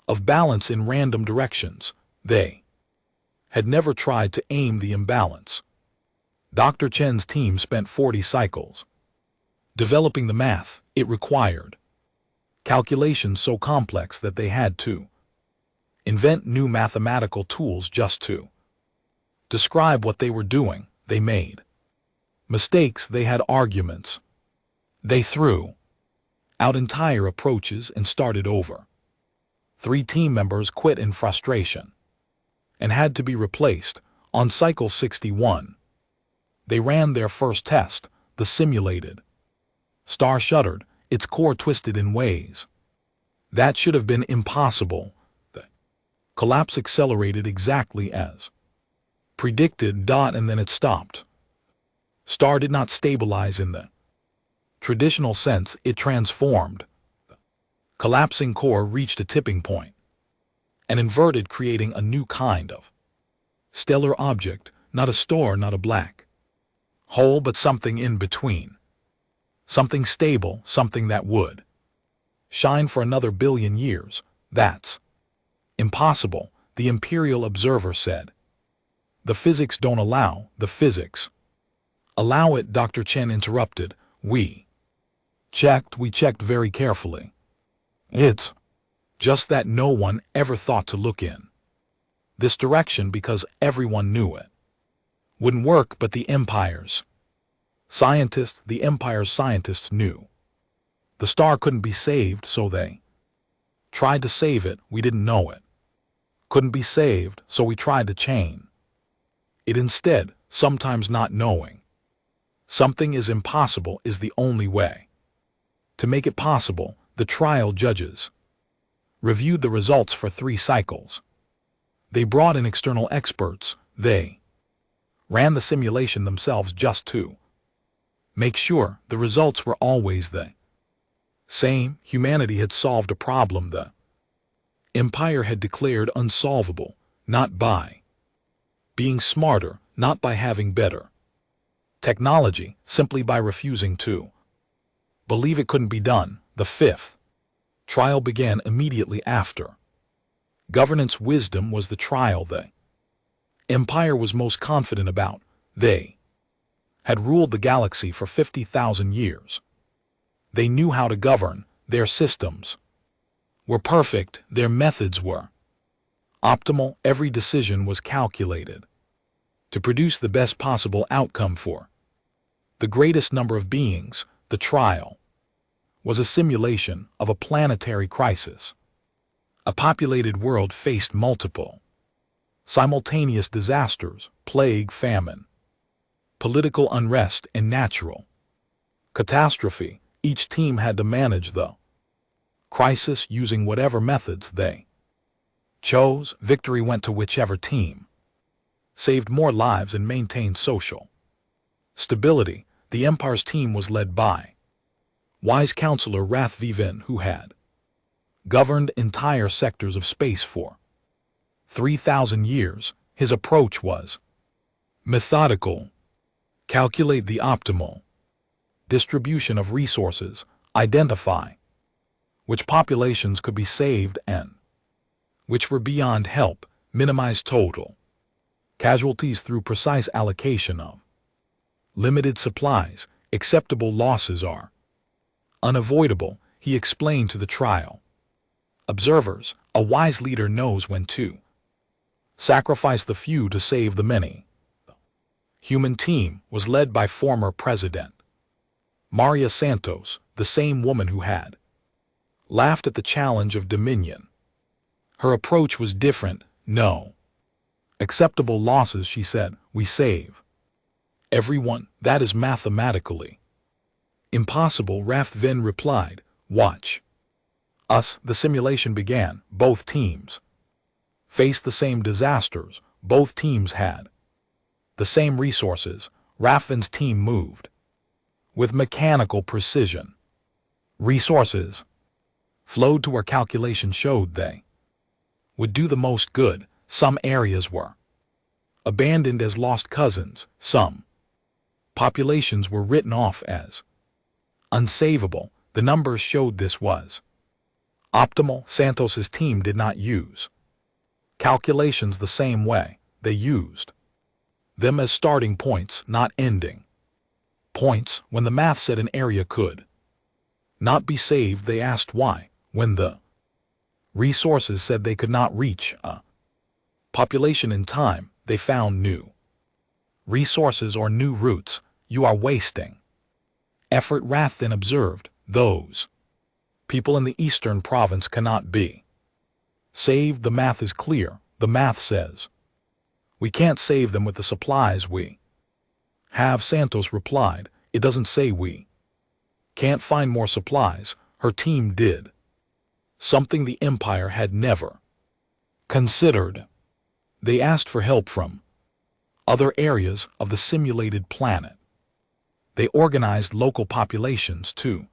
of balance in random directions. They had never tried to aim the imbalance. Dr. Chen's team spent 40 cycles developing the math. It required calculations so complex that they had to invent new mathematical tools just to describe what they were doing. They made mistakes, they had arguments. They threw out entire approaches and started over. 3 team members quit in frustration and had to be replaced. On cycle 61, they ran their first test. The simulated star shuddered, its core twisted in ways that should have been impossible. The collapse accelerated exactly as predicted. And then it stopped. Star did not stabilize in the traditional sense, it transformed. The collapsing core reached a tipping point and inverted, creating a new kind of stellar object, not a star, not a black hole, but something in between. Something stable, something that would shine for another billion years. That's impossible, the Imperial Observer said. The physics don't allow. The physics allow it, Dr. Chen interrupted. We checked very carefully. It's just that no one ever thought to look in this direction because everyone knew it wouldn't work, but the Empire's scientists knew the star couldn't be saved, so they tried to save it. We didn't know it couldn't be saved, so we tried to chain it instead. Sometimes not knowing something is impossible is the only way to make it possible. The trial judges reviewed the results for 3 cycles. They brought in external experts. They ran the simulation themselves just to make sure the results were always the same. Humanity had solved a problem the Empire had declared unsolvable, not by being smarter, not by having better technology, simply by refusing to believe it couldn't be done. The 5th trial began immediately after. Governance wisdom was the trial the Empire was most confident about. They had ruled the galaxy for 50,000 years. They knew how to govern. Their systems were perfect. Their methods were optimal. Every decision was calculated to produce the best possible outcome for the greatest number of beings. The trial was a simulation of a planetary crisis. A populated world faced multiple simultaneous disasters: plague, famine, political unrest, and natural catastrophe. Each team had to manage the crisis using whatever methods they chose. Victory went to whichever team saved more lives and maintained social stability. The Empire's team was led by wise counselor Rath Vivin, who had governed entire sectors of space for 3,000 years. His approach was methodical. Calculate the optimal distribution of resources, identify which populations could be saved and which were beyond help, minimize total casualties through precise allocation of limited supplies. Acceptable losses are unavoidable, he explained to the trial observers. A wise leader knows when to sacrifice the few to save the many. The human team was led by former President Maria Santos, the same woman who had laughed at the challenge of Dominion. Her approach was different. No acceptable losses, she said. We save everyone. That is mathematically impossible, Rathvin replied. Watch us. The simulation began. Both teams faced the same disasters. Both teams had the same resources. Rathvin's team moved with mechanical precision. Resources flowed to where calculation showed they would do the most good. Some areas were abandoned as lost cousins. Some populations were written off as unsavable. The numbers showed this was optimal. Santos's team did not use calculations the same way. They used them as starting points, not ending points. When the math said an area could not be saved, they asked why. When the resources said they could not reach a population in time, they found new resources or new routes. You are wasting effort, Rath then observed. Those people in the eastern province cannot be saved. The math is clear. The math says we can't save them with the supplies we have. Santos replied. It doesn't say we can't find more supplies. Her team did something the Empire had never considered. They asked for help from other areas of the simulated planet. They organized local populations to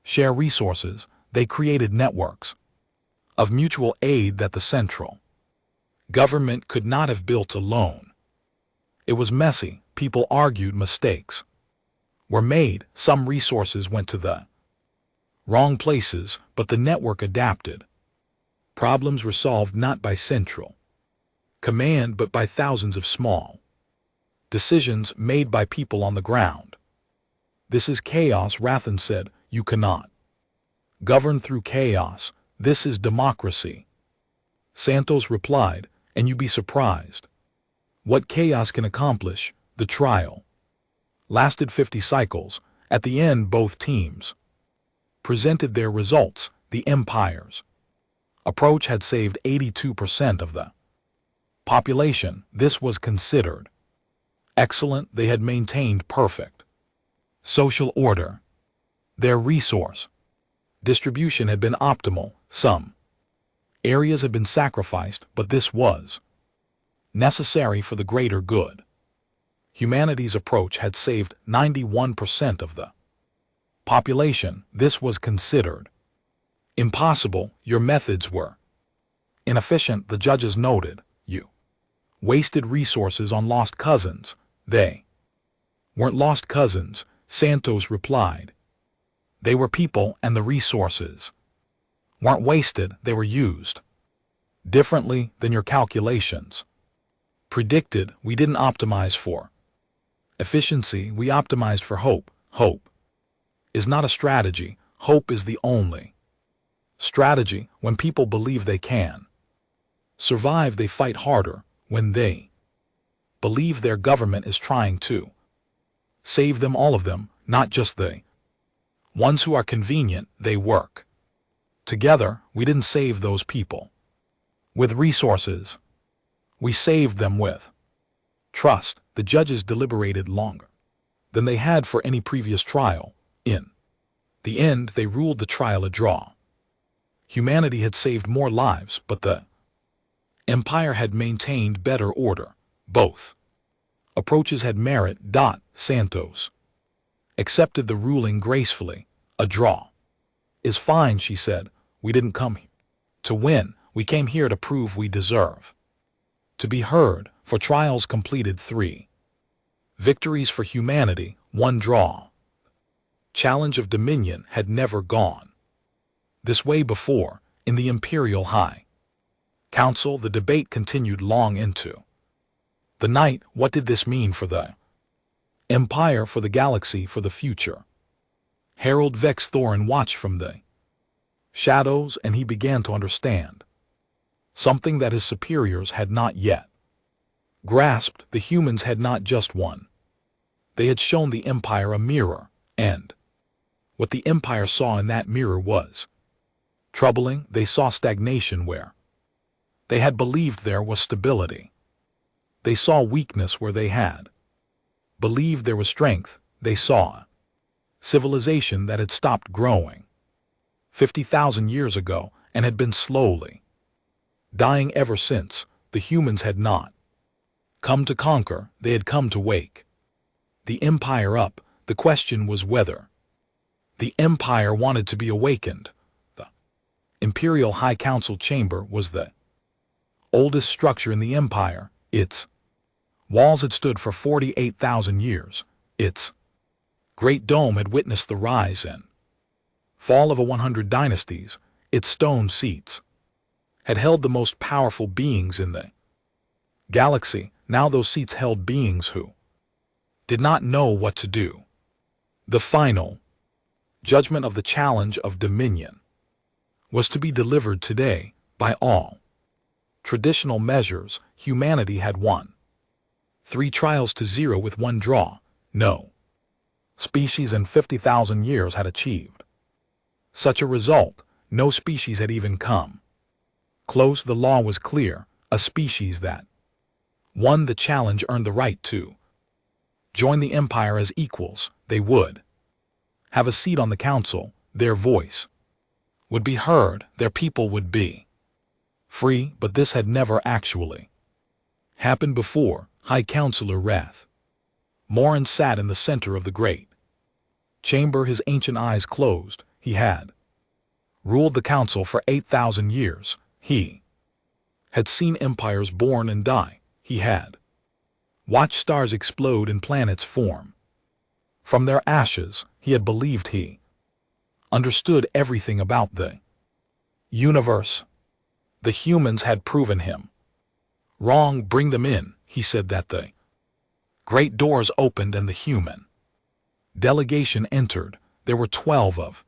share resources. They created networks of mutual aid that the central government could not have built alone. It was messy. People argued. Mistakes were made. Some resources went to the wrong places, but the network adapted. Problems were solved not by central command, but by thousands of small decisions made by people on the ground. This is chaos, Rathan said. You cannot govern through chaos. This is democracy. Santos replied, and you be surprised what chaos can accomplish. The trial lasted 50 cycles. At the end, both teams presented their results. The Empire's approach had saved 82% of the population. This was considered excellent. They had maintained perfect social order. Their resource distribution had been optimal. Some areas had been sacrificed, but this was necessary for the greater good. Humanity's approach had saved 91% of the population. This was considered impossible. Your methods were inefficient, the judges noted. You wasted resources on lost cousins. They weren't lost cousins, Santos replied. They were people, and the resources weren't wasted, they were used differently than your calculations predicted. We didn't optimize for efficiency, we optimized for hope. Hope is not a strategy. Hope is the only strategy. When people believe they can survive, they fight harder. When they believe their government is trying to save them, all of them, not just the ones who are convenient, they work together. We didn't save those people with resources. We saved them with trust. The judges deliberated longer than they had for any previous trial. In the end, they ruled the trial a draw. Humanity had saved more lives, but the Empire had maintained better order. Both approaches had merit. Santos accepted the ruling gracefully. A draw is fine, she said. We didn't come here to win. We came here to prove we deserve to be heard. For trials completed, 3 victories for humanity, 1 draw. Challenge of dominion had never gone this way before. In the Imperial High Council, the debate continued long into the night. What did this mean for the Empire, for the galaxy, for the future? Harold Vex Thorin watched from the shadows, and he began to understand something that his superiors had not yet grasped. The humans had not just won. They had shown the Empire a mirror, and what the Empire saw in that mirror was troubling. They saw stagnation where they had believed there was stability. They saw weakness where they had believed there was strength. They saw civilization that had stopped growing 50,000 years ago and had been slowly dying ever since. The humans had not come to conquer, they had come to wake the Empire up. The question was whether the Empire wanted to be awakened. The Imperial High Council chamber was the oldest structure in the Empire. Its walls had stood for 48,000 years. Its great dome had witnessed the rise and fall of 100 dynasties. Its stone seats had held the most powerful beings in the galaxy. Now those seats held beings who did not know what to do. The final judgment of the challenge of dominion was to be delivered today. By all traditional measures, humanity had won 3 trials to 0 with 1 draw. No species in 50,000 years had achieved such a result. No species had even come close. The law was clear. A species that won the challenge earned the right to join the Empire as equals. They would have a seat on the council. Their voice would be heard. Their people would be free. But this had never actually happened before. High Counselor Wrath Morin sat in the center of the great chamber, his ancient eyes closed. He had ruled the council for 8,000 years. He had seen empires born and die. He had watched stars explode and planets form from their ashes. He had believed he understood everything about the universe. The humans had proven him wrong. Bring them in, he said. That the great doors opened and the human Delegation entered. There were 12 of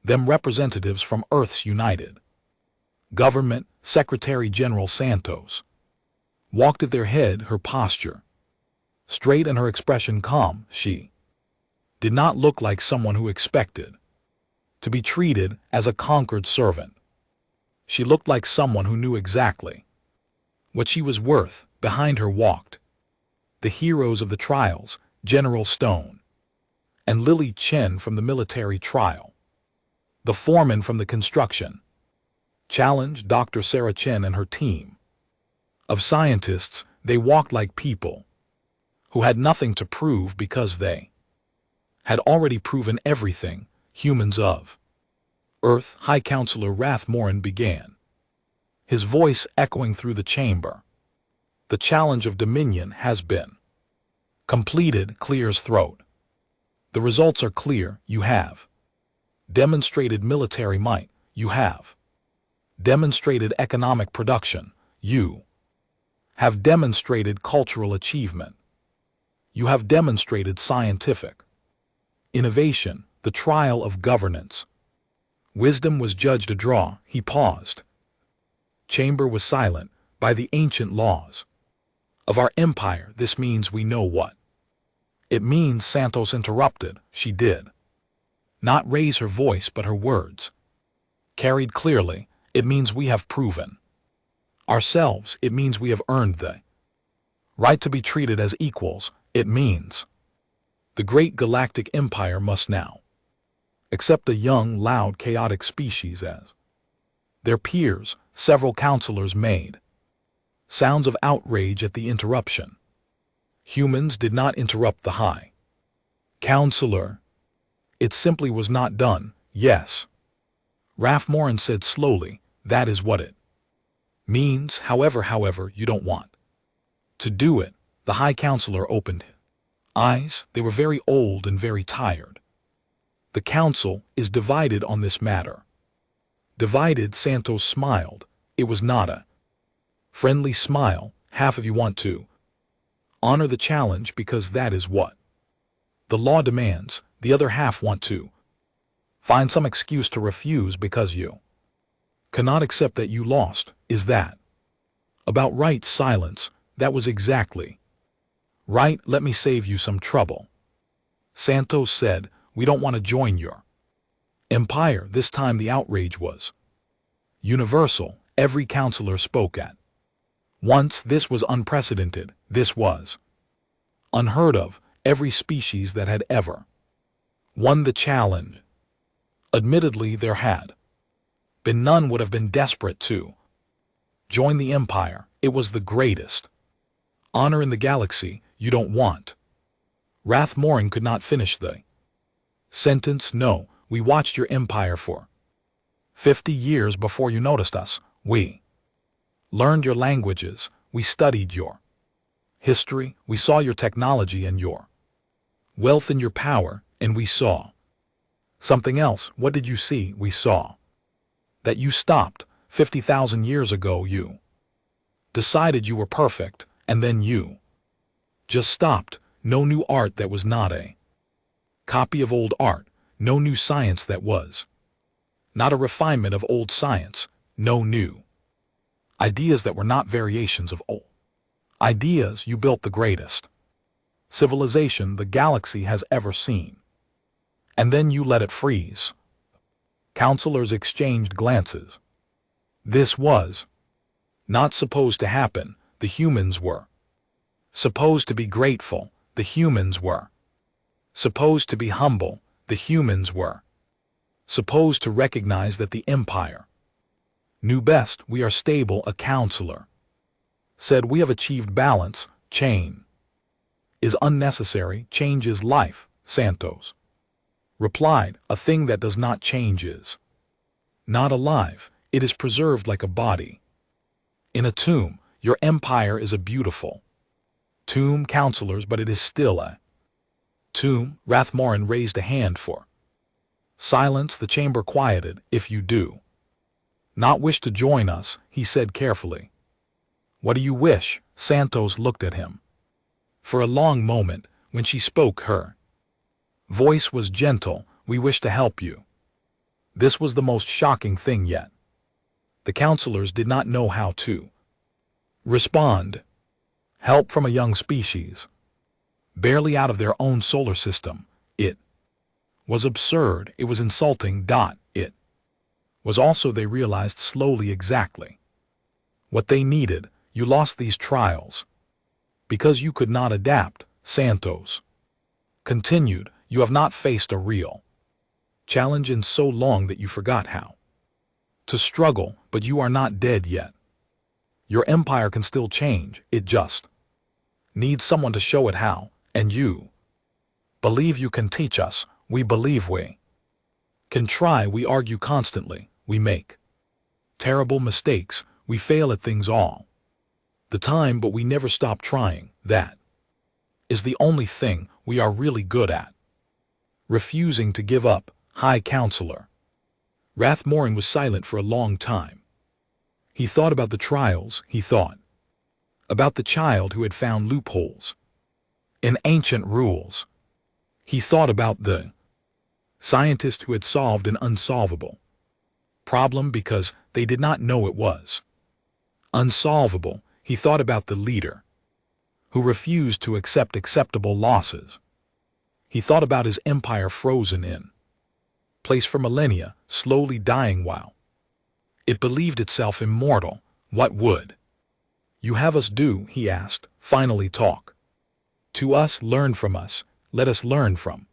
them representatives from Earth's United Government. Secretary General Santos walked at their head, her posture straight and her expression calm. She did not look like someone who expected to be treated as a conquered servant. She looked like someone who knew exactly what she was worth. Behind her walked the heroes of the trials, General Stone and Lily Chen from the military trial, the foreman from the construction challenge, Dr. Sarah Chen and her team of scientists. They walked like people who had nothing to prove because they had already proven everything. Humans of Earth. High Counselor Rathmoran began, his voice echoing through the chamber. The challenge of Dominion has been completed. Clears throat. The results are clear. You have demonstrated military might. You have demonstrated economic production. You have demonstrated cultural achievement. You have demonstrated scientific innovation. The trial of governance. Wisdom was judged a draw. He paused. Chamber was silent. By the ancient laws of our empire, this means we know what it means. Santos interrupted. She did not raise her voice, but her words carried clearly. It means we have proven ourselves. It means we have earned the right to be treated as equals. It means the great galactic empire must now accept a young, loud, chaotic species as their peers. Several counselors made sounds of outrage at the interruption. Humans did not interrupt the High Counselor. It simply was not done. Yes, Rathmoran said slowly, that is what it means. However, you don't want to do it. The High Counselor opened his eyes. They were very old and very tired. The council is divided on this matter. Divided. Santos smiled. It was not a friendly smile. Half of you want to honor the challenge because that is what the law demands. The other half want to find some excuse to refuse because you cannot accept that you lost. Is that about right? Silence. That was exactly right. Let me save you some trouble. Santos said, we don't want to join your empire. This time the outrage was universal. Every counselor spoke at once. This was unprecedented. This was unheard of. Every species that had ever won the challenge. Admittedly, there had been none would have been desperate to join the empire. It was the greatest honor in the galaxy. You don't want. Rathmoran could not finish the sentence. No, we watched your empire for 50 years before you noticed us. We learned your languages. We studied your history. We saw your technology and your wealth and your power, and we saw something else. What did you see? We saw that you stopped. 50,000 years ago you decided you were perfect, and then you just stopped. No new art that was not a copy of old art. No new science that was not a refinement of old science. No new ideas that were not variations of old ideas. You built the greatest civilization the galaxy has ever seen. And then you let it freeze. Counselors exchanged glances. This was not supposed to happen. The humans were supposed to be grateful. The humans were supposed to be humble. The humans were supposed to recognize that the empire knew best. We are stable. A counselor said, we have achieved balance. Change is unnecessary. Change is life. Santos replied, a thing that does not change is not alive. It is preserved like a body in a tomb. Your empire is a beautiful tomb, counselors, but it is still a tomb. Rathmoran raised a hand for silence. The chamber quieted. If you do not wish to join us, he said carefully. What do you wish? Santos looked at him for a long moment. When she spoke, her Voice was gentle, "We wish to help you." This was the most shocking thing yet. The counselors did not know how to respond. Help from a young species, barely out of their own solar system. It was absurd, it was insulting. It was also, they realized slowly, exactly what they needed. You lost these trials because you could not adapt, Santos continued. You have not faced a real challenge in so long that you forgot how to struggle, but you are not dead yet. Your empire can still change, it just needs someone to show it how, and you believe you can teach us. We believe we can try. We argue constantly, we make terrible mistakes, we fail at things all the time, but we never stop trying. That is the only thing we are really good at. Refusing to give up, High Counselor. Rathmorin was silent for a long time. He thought about the trials, he thought about the child who had found loopholes in ancient rules. He thought about the scientist who had solved an unsolvable problem because they did not know it was unsolvable. He thought about the leader who refused to accept acceptable losses. He thought about his empire frozen in place for millennia, slowly dying while it believed itself immortal. What would you have us do? He asked. Finally talk to us, learn from us, let us learn from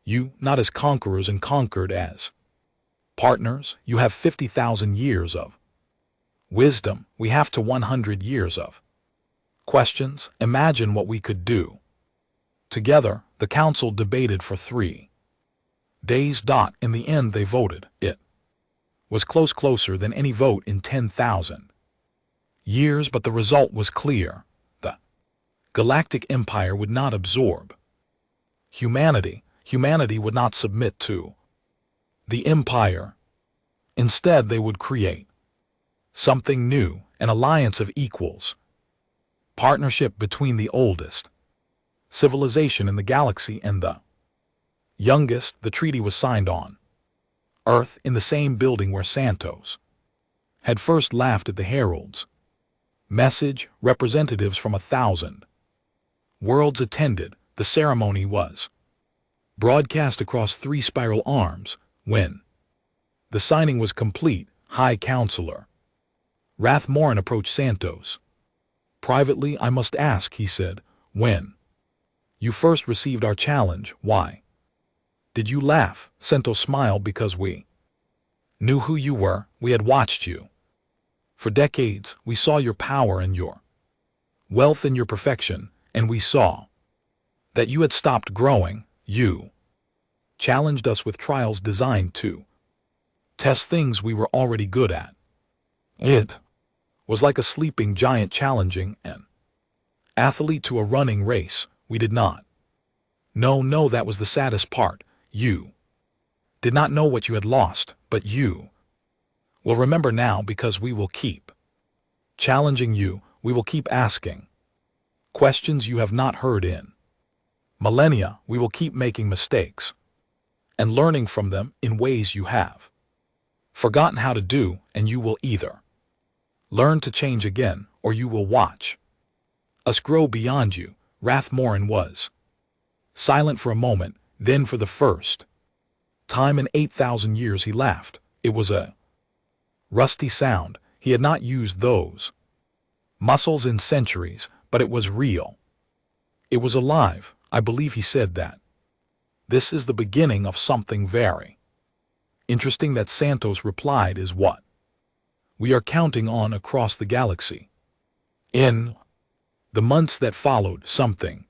you, not as conquerors and conquered as partners. You have 50,000 years of wisdom, we have to 100 years of questions. Imagine what we could do together. The council debated for 3 days. In the end they voted. It was closer than any vote in 10,000 years, but the result was clear. The Galactic Empire would not absorb humanity. Humanity would not submit to the Empire. Instead, they would create something new, an alliance of equals, partnership between the oldest civilization in the galaxy and the youngest. The treaty was signed on Earth in the same building where Santos had first laughed at the herald's message. Representatives from 1,000 worlds attended. The ceremony was broadcast across 3 spiral arms. When the signing was complete, High Counselor Rathmorin approached Santos. Privately, I must ask, he said, when you first received our challenge, why did you laugh? Santos smiled. Because we knew who you were. We had watched you for decades. We saw your power and your wealth and your perfection, and we saw that you had stopped growing. You challenged us with trials designed to test things we were already good at. It was like a sleeping giant challenging an athlete to a running race. We did not know. That was the saddest part. You did not know what you had lost, but you will remember now, because we will keep challenging you. We will keep asking questions you have not heard in millennia. We will keep making mistakes and learning from them in ways you have forgotten how to do, and you will either learn to change again, or you will watch us grow beyond you. Rathmorin was silent for a moment, then for the first time in 8,000 years he laughed. It was a rusty sound. He had not used those muscles in centuries, but it was real. It was alive. I believe he said that. This is the beginning of something very interesting. That Santos replied is what we are counting on across the galaxy. In the months that followed, something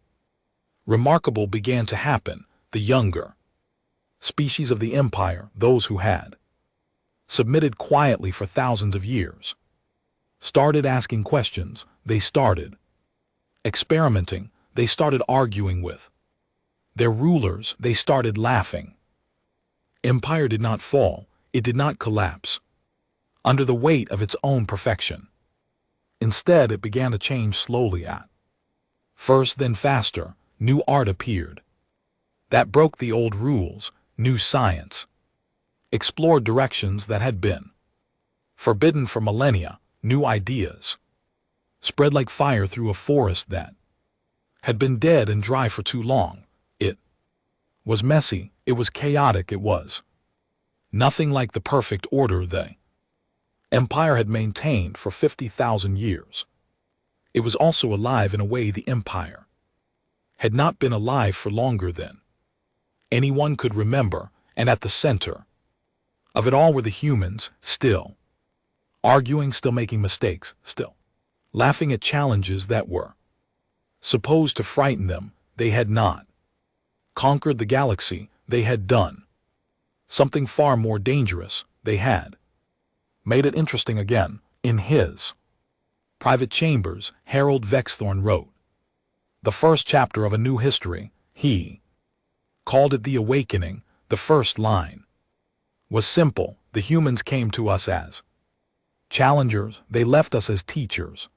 remarkable began to happen. The younger species of the Empire, those who had submitted quietly for thousands of years, started asking questions. They started experimenting. They started arguing with their rulers. They started laughing. Empire did not fall. It did not collapse under the weight of its own perfection. Instead, it began to change slowly. At first, then faster, new art appeared. that broke the old rules, new science, explored directions that had been forbidden for millennia, new ideas, spread like fire through a forest that had been dead and dry for too long. It was messy, it was chaotic, it was nothing like the perfect order the empire had maintained for 50,000 years. It was also alive in a way the empire had not been alive for longer than anyone could remember, and at the center of it all were the humans, still arguing, still making mistakes, still laughing at challenges that were supposed to frighten them. They had not conquered the galaxy, they had done something far more dangerous. They had made it interesting again. In his private chambers, Harold Vexthorne wrote the first chapter of a new history. He called it The Awakening. The first line was simple: the humans came to us as challengers, they left us as teachers.